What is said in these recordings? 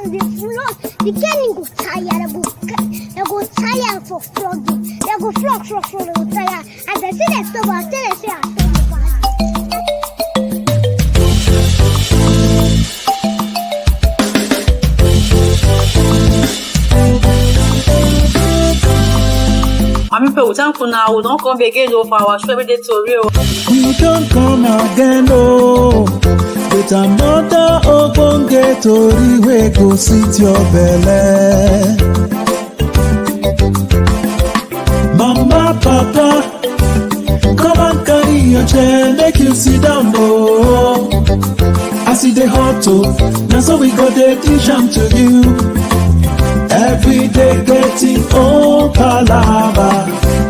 on the floor, the girl go tire, they go tire for flogging. They go flog, they go tire. And they say they stop, I tell they say I stop. I'm for now. We don't come again for our show every day Tori. We don't come again, oh. With another ogbonge Tori we go sit your belly. Mama, Papa, come and carry your chair, make you sit down, oh. I see the hot tub, now so we got the dish to you. Every day getting on palava,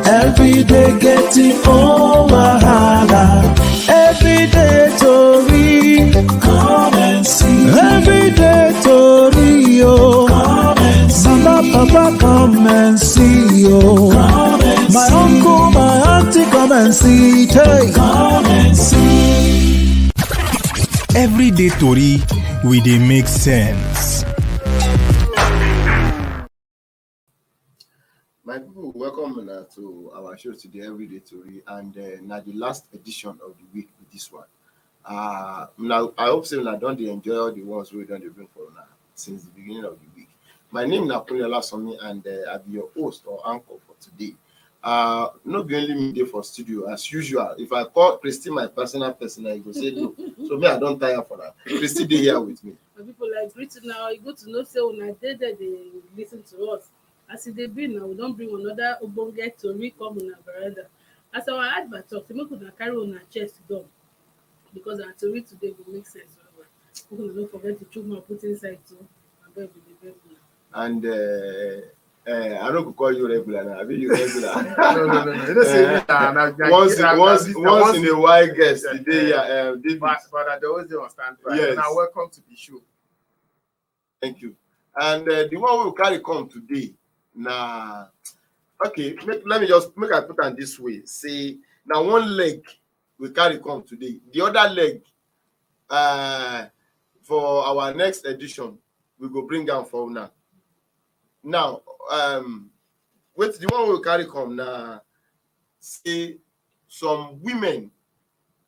every day getting on wahala, every day Tori, come and see. Every day Tori, oh, come and see. Mama, Papa, come and see, oh. Come and my see. Uncle, my auntie, come and see. Hey. Come and see. Every day Tori, we dey make sense. My people, welcome to our show today, Everyday Tori, and now the last edition of the week with this one. Now I hope so now don't they enjoy all the ones we don't bring for now since the beginning of the week. My name is Napoleon Somi, and I'll be your host or anchor for today. Not be only me there for studio as usual. If I call Christy my personal, you go say no. So me, I don't tire for that. Christy dey here with me. People like greeting now. You good to know say when I did that they listen to us. As it dey be now, we don't bring another ogbonge Tori come on our veranda. As our advert talk, we could carry on our chest down because our Tori today will make sense. We could not forget to chook my put inside too. And I don't call you regular now. I mean you regular. No. Once in a while, guest today, but I always do on standby. Yes. Now welcome to the show. Thank you. And the one we will carry come today. Nah, okay. Let me just make I put it this way. Say now one leg we carry come today. The other leg, for our next edition, we go bring down for now. Now, with the one we carry come now, say some women.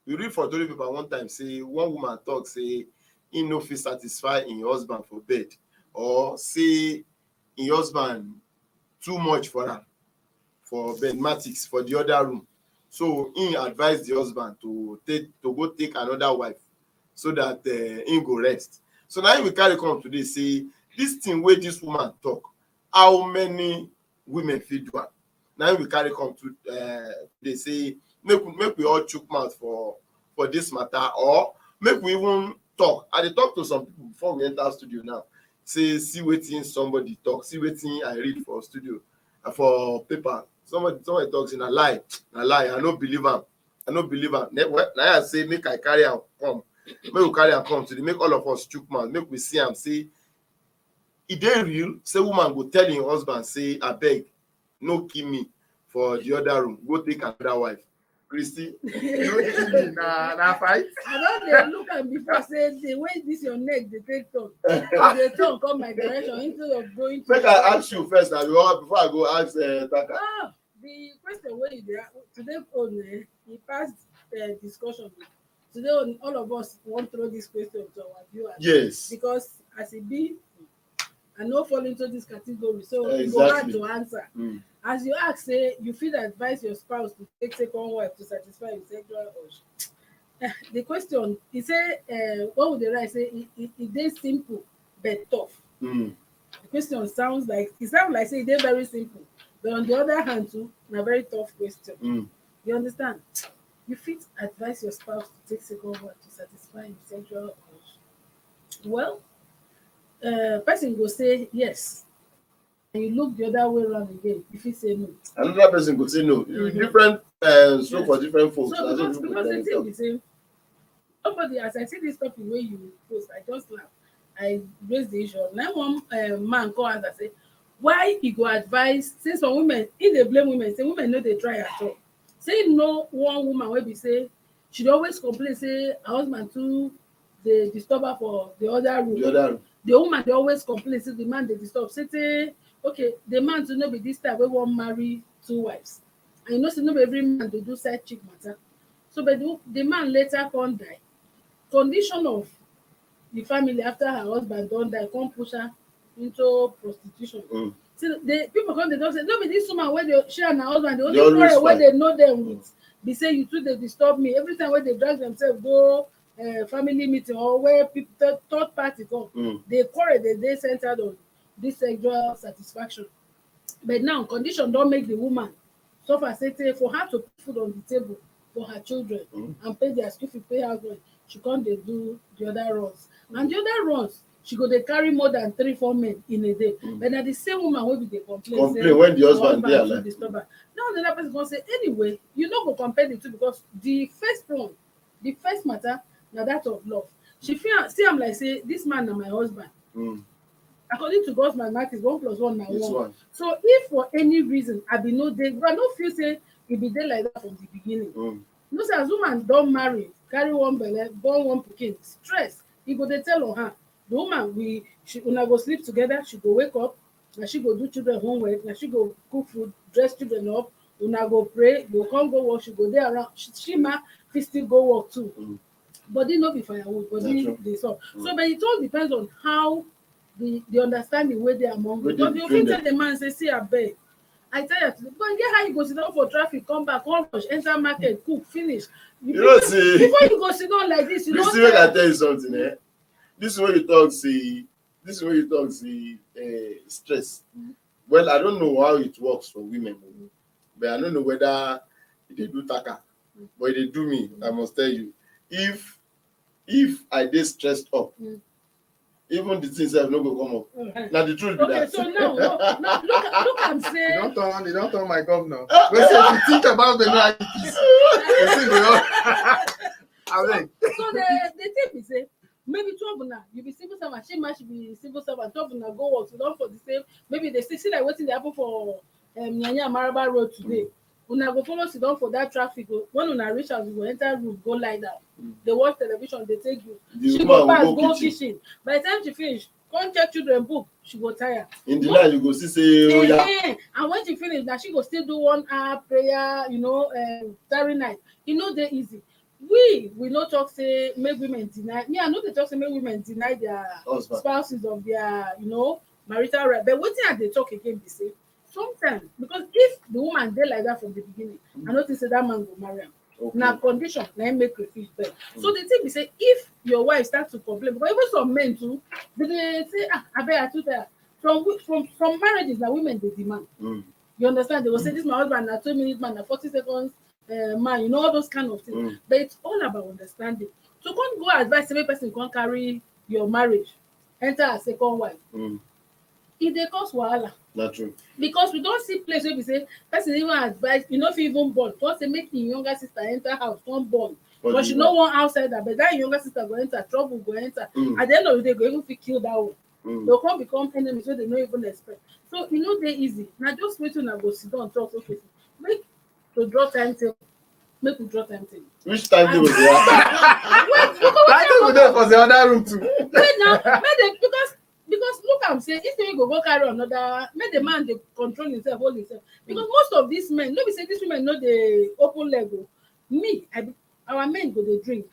We read for Tori paper one time. Say one woman talk say he no feel satisfied in your husband for bed, or say in your husband too much for her for bedmatics for the other room. So he advised the husband to go take another wife so that he go rest. So now we carry come today say this thing where this woman talk, how many women feel do am? Now we carry come to they say make we all chook mouth for this matter, or make we even talk. I dey talk to some people before we enter studio now. Say see wetin somebody talk, see wetin I read for studio for paper. Somebody talks in a lie. I no believe am. Now I say make I carry am come. Make we carry am come today. Make all of us chook mouth. Make we see am say e dey real. Say woman go tell im husband say abeg no kill me for the other room. Go take another wife. Christy, na fight. I don't look at before say the way this your neck they take turn. They turn come my direction instead of going to. Make I ask you first now before I go ask Taka. The question where you today on he passed discussion. Today all of us want to throw this question to our viewers. Yes. Because as it be, I no fall into this category, so exactly. It's hard to answer. Mm. As you ask, say you feel advise your spouse to take second wife to satisfy his sexual urge. The question he say, what would they write? Say it is simple but tough. Mm. The question sounds like say they're very simple, but on the other hand, too, a very tough question. Mm. You understand? You fit advise your spouse to take second wife to satisfy his sexual urge. Well, person will say yes. And you look the other way around again, if you say no. Another person could say no. Mm-hmm. Different so for different folks. So because the thing is same. Nobody, as I see this topic where you post, I just laugh. I raise the issue. Now one man call us and say, why he go advise, say some women, if they blame women, say women know they try at all. Say no one woman will be say, she'd always complain, say her husband too, they disturb her for the other room. the woman dey always complain say the man dey disturb. Say okay, the man too no be this type wey wan marry 2 wives. And you know say no be every man dey do side chick matter. So but the man later come die. Condition of the family after her husband don die come push her into prostitution. See, the people come dey talk say no be this woman wey dey she and her husband the only quarrel wey dey know them with be say you too dey disturb me every time wey they drag themselves go family meeting or where people third party come. The quarrel dey centered on this sexual satisfaction. But now condition don make the woman suffer say for her to put food on the table for her children and pay their school fee, pay house rent, she come dey do the other runs. And the other runs, she go dey carry more than 3-4 men in a day. But na the same woman wey be dey complain say when the husband dey alive. Disturb her. Now the other person come say anyway, you no go compare the two because the first matter na that of love. She see am like say this man na my husband. According to God's mathematics, 1 + 1 na 1. So if for any reason I be no dey, I no feel say e be dey like that from the beginning. You know say as woman don marry, carry one belle, born one pikin, stress, e go dey tell on her. The woman una go sleep together, she go wake up, na she go do children homework, na she go cook food, dress children up, una go pray, go come go work, she go dey around, she ma fit still go work too. Body no be firewood, body dey soft. So but it all depends on how the understanding wey dey among them. But you fit tell the man say see abeg, I tell you today, but get how you go sit down for traffic, come back, come rush, enter market, cook, finish. You see, before you go sit down like this, you know. This way I tell you something, This way you talk say stress. Well, I don't know how it works for women, but I don't know whether they do taka, but they do me. I must tell you, if I dey stressed up, even the things have no go come up. Now the truth be that. So now look and say. You don't turn my governor. When if you think about the realities, you see So the thing is say maybe 2 of una you be civil servant, she should be civil servant, 2 of una go work, so don't for the same. Maybe they see like wetin dey happen for Nyanya Maraba Road today. Una go follow sit down for that traffic. When una reach house, you go enter room, go lie down. They watch television, they take you. She go pass, go kitchen. By the time she finish, come check children book, she go tire. In the night, you go see say, oh yeah. And when she finish, now she go still do 1 hour prayer, starry night. You know they easy. We no talk say make women deny. Me, I know they talk say make women deny their spouses of their, marital right. But wetin they talk again be say sometimes because if the woman dey like that from the beginning, I notice say that man go marry am. Now condition, na make crayfish bed. So the thing be say if your wife start to complain, because even some men too, they say, abeg I too tired. From marriages, now women they demand. You understand? They will say this my husband, na 2 minutes man, na 40 seconds man, all those kind of things. But it's all about understanding. So can't go advise every person can't carry your marriage, enter a second wife. If they cause wahala. Not true. Because we don't see place where we say person even advise, if you even born, just say make your younger sister enter house, don't born. But she no one outsider, but that younger sister go enter, trouble go enter. At the end of the day, go even feel kill that one. They'll come become enemies so they don't even expect. So they easy. Now just wait till I go sit down talk. Okay, make to draw timetable. Make we draw timetable. Which timetable was that? Timetable there for the other room too. Wait now, because look I'm saying if you go carry another, make the man they control himself, hold himself. Because most of these men, nobody say this women know the open level. Our men go they drink.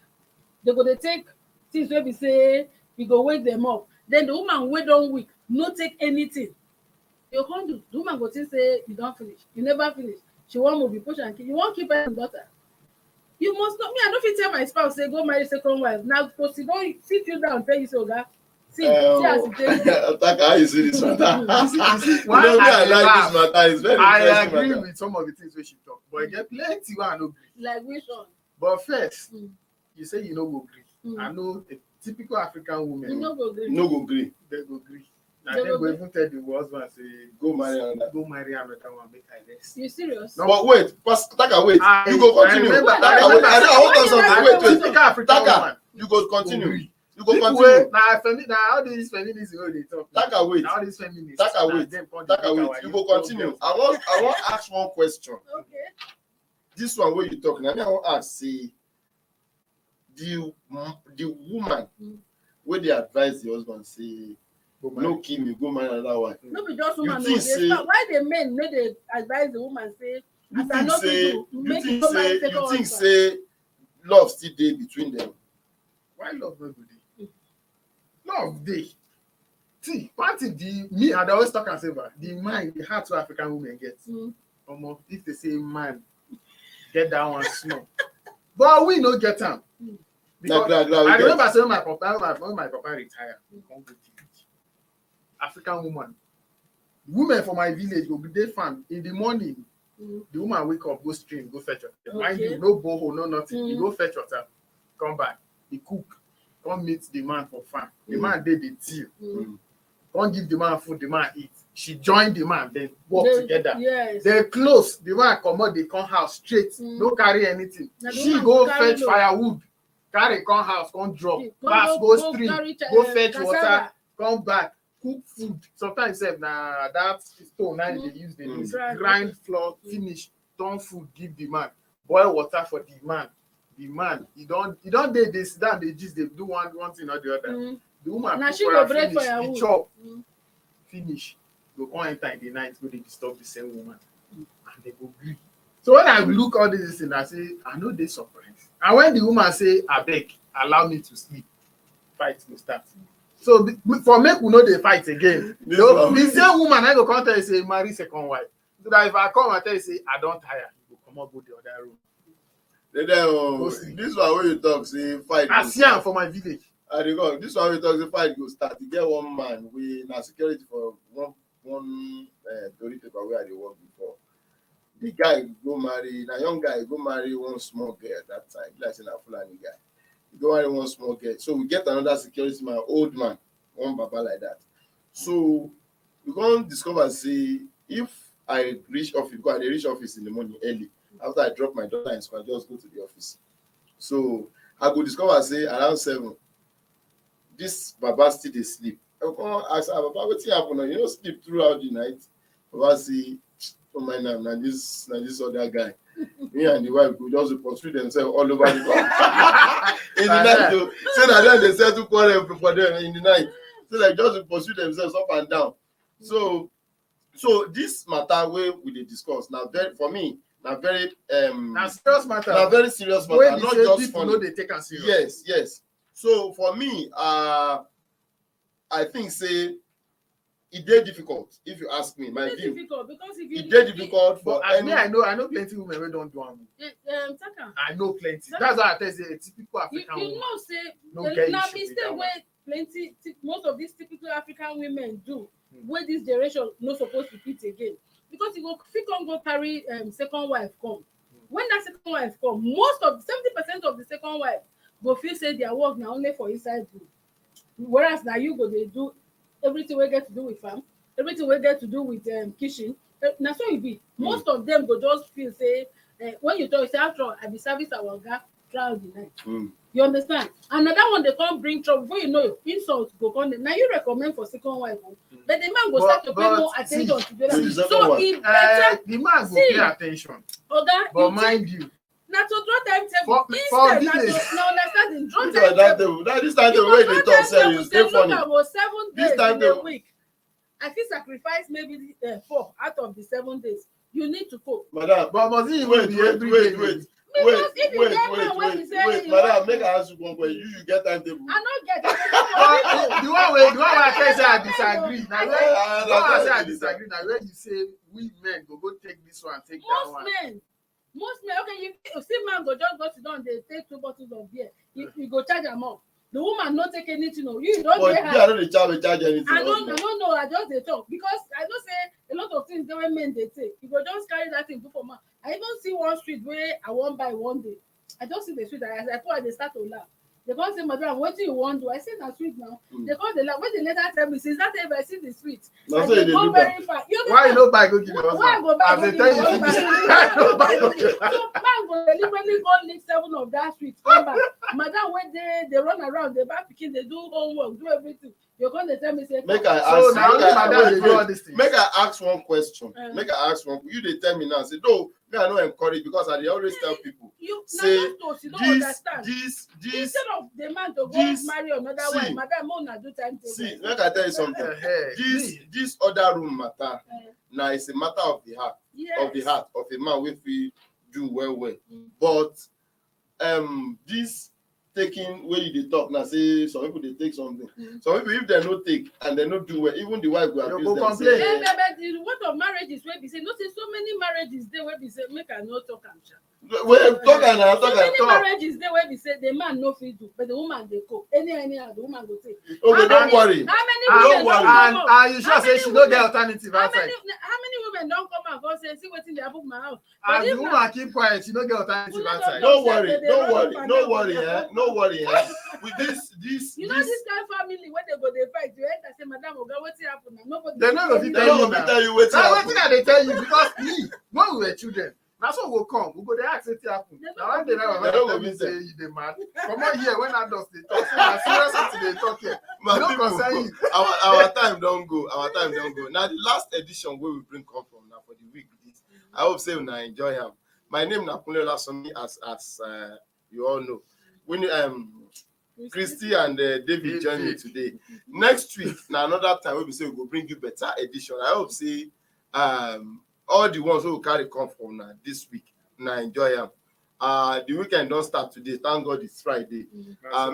They go they take things where we say we go wake them up. Then the woman wait on week, no take anything. You can't do. The woman go to say you don't finish. You never finish. She won't move, you push and keep. You won't keep her daughter. You must not. Me, I don't fit tell my spouse say go marry second wife. Now, because you don't sit you down, tell you so, guy. See as it is. How you see this matter? Why I like this matter. It's very I interesting agree matter. with some of the things where she talk, but I get plenty where I no agree. Like which one? But first, you say you no go agree. I know a typical African You woman, no go agree. No go agree. they go agree. Now They they go go agree. even tell the husband say Go marry another. go marry another one, make I rest. You serious? No. But wait, Taka, wait. I- You go continue. I remember- Taka, I wait. remember- I want to Why something. you Wait. Typical African Taka, woman. you go continue. Agree. You go People continue. wey now all these feminists wey they talk. Taka, wait. Now all these feminists. Taka, na wait. them come dey Taka, make wait. our You go youth continue. girls. I want ask one question. Okay. This one where you talk now, I want ask say the woman where they advise the husband say no kill me, go marry another wife. No be just woman. think say- Why the men no dey advise the woman say, You as I think know say people, make it go marry second you think husband. say love still dey between them? Why love no go dey? Love dey. See, one thing me I dey always talk and say, but the mind, the heart wey African women get. Omo, if they say man, get that one small. But we no get am. Because I remember saying my papa retire, he come go village. African woman. Women for my village go be dey farm in the morning. The woman wake up, go stream, go fetch water. Mind you, no borehole, no nothing. He go fetch water, come back, he cook, come meet the man for farm. The man dey the till. Come give the man food, the man eat. She join the man, then work together. Yes. They close, the man comot, they come house straight, no carry anything. Na the She woman go carry fetch load. firewood, carry come house, come drop, Go- pass, go- go stream, carry, go fetch cassava. water, come back, cook food. Sometimes sef na that stone na they use, they use grind flour, finish, turn food, give the man, boil water for the man. The man, he don't they sit down, they just they do one thing or the other. The woman Na cook she for go her, break finish, for your the wood. chop, finish, go come enter in the night, go dey disturb the same woman, and they go gree. So when I look all this thing, I say, I know they surprised. And when the woman say, abeg, allow me to sleep, fight go start. So for make we know they fight again. The same woman I go come tell you say marry second wife. So that if I come and tell you say I don't tire, you go come up go the other room. This one wey you talk say fight. I see am for my village. I dey go. This one wey you talk say fight go start. You get one man wey na security for one Tori paper where I dey work before. The guy go marry, na young guy go marry one small girl that time. Like say na Fulani guy. He go marry one small girl. So we get another security man, old man, one baba like that. So we come discover say if I reach office, because I dey reach office in the morning early. After I drop my daughter in school, I just go to the office. So I go discover say around 7, this baba still dey sleep. I go come ask her, Baba, wetin happen now? You no sleep throughout the night? Baba say, oh my name, na this other guy. Me and the wife go just pursue themselves all over the world. In the night, though, say that then they settle quarrel for them in the night. So they just pursue themselves up and down. So this matter wey we dey discuss now, very for me, na very Na serious matter. na very serious matter, Wey not be say just people funny. no dey take am serious. Yes. So for me, I think say it dey difficult. If you ask me, my It's view, difficult because if you it dey difficult for But as any. me, I know plenty women wey don do am. Taka, I know plenty. That's why I tell you, say a typical African you woman. know say No get na issue with mistake that one. wey plenty most of these typical African women do wey this generation no suppose repeat again, because you go fit come go carry second wife come. When that second wife come, most of 70% of the second wife go feel say their work na only for inside room, whereas na you go dey do everything wey get to do with farm, everything wey get to do with kitchen. Na so e be. Most of them go just feel say when you talk say after all I be service our oga throughout the night. You understand? And na that one dey come bring trouble. Before you know, insult go come. Now you recommend for second wife, but the man go start to pay more attention to the other. So e better The man go see, pay attention. oga, But you mind you, na to draw timetable For instead na village. to na understanding draw Look at that timetable. table. That this timetable wey dey talk serious, dey funny. About 7 This days in a timetable. week. I fit sacrifice maybe 4 out of the 7 days. You need to cook. Madam, but must he even wait, be wait, every wait, day? wait. Because if you get man wey be say Wait, you madam, want make to- I ask you one question. You get timetable. I no get it. But the one wey I tell you say I disagree. Now I where say- the one I say I disagree. Now where you say we men go take this one, take that one. Most men, okay, you see man go just go sit down, they take 2 bottles of beer. You go charge am up. The woman not take anything. You don't But get me, her. I no dey charge anything. I don't know. I just dey talk because I know say a lot of things the way men they take. You go just carry that thing do for man. I even see one street where I won't buy one day. I just see the street. As I thought they start to laugh. They come say, Madam, what do you want to? I say na street now. They come they laugh. When they later tell me, since that time I see the street, Na and so they they go do very far. Why you no buy go give your Why I husband? go back? As they tell you finish, why you no buy go give your husband? So man go deliberately go lick 7 of that street. Come back. Madam, when they run around, they back picking, they do homework, do everything. You're going to tell me say, Make I So ask. now Make I madam dey do all wait. these things. Make I ask one question. Make I ask one. You dey tell me now. Say no. me I no encourage because I dey always tell people You say you don't understand. this Instead of the man to go this- marry another see, wife, madam, una do time table. see make I tell you something. This other room matter now it's a matter of the heart of a man wey fit do well. But this taking where you dey talk now say some people they take something. Some people if they no take and they no do well, even the wife will abuse them. complain. Say, But the what of marriages where be say no say so many marriages there where be say make I no talk am sha. well, talk and So many talk. marriages there where be say the man no fit do, but the woman dey cook. Anyhow the woman go take. Okay, don't worry. How many Don't women worry. don come out? And you sure say she no get alternative outside. How many women don't come out go say see wetin dey happen for my house? And But the if na- woman keep quiet, she no get alternative Women outside. Don't worry, They don't run worry, up and no down worry, for their no worry. With this, you know this kind of family when they go they fight, you enter say madam oga wetin happen na nobody. They no go fit they don't tell you wetin Now happen. wetin I dey tell you because me when we were children, na so we go come, we go dey ask wetin happen. They Na one day na They my no mother tell go me fit say you dey mad. Comot here when adults dey talk, say na serious thing dey talk here. My No people, concern you. our time don't go. Our time don't go. Now the last edition where we bring come from now for the week. I hope say una enjoy am. My name na Kunle Olasomi as you all know. When Christy and David join me today. Next week now another time we say we go bring you better edition. I hope say all the ones who will carry come from now this week. Now enjoy am. The weekend don't start today. Thank God it's Friday.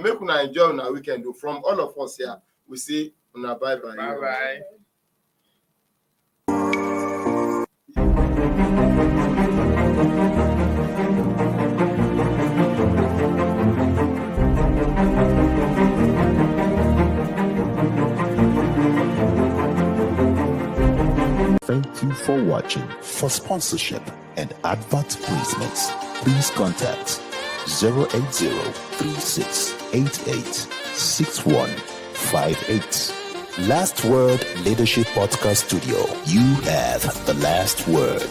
Make una enjoy una weekend. From all of us here, we say una bye bye. Bye bye. Thank you for watching. For sponsorship and advert placements, please contact 080-3688-6158. Last Word Leadership Podcast Studio. You have the last word.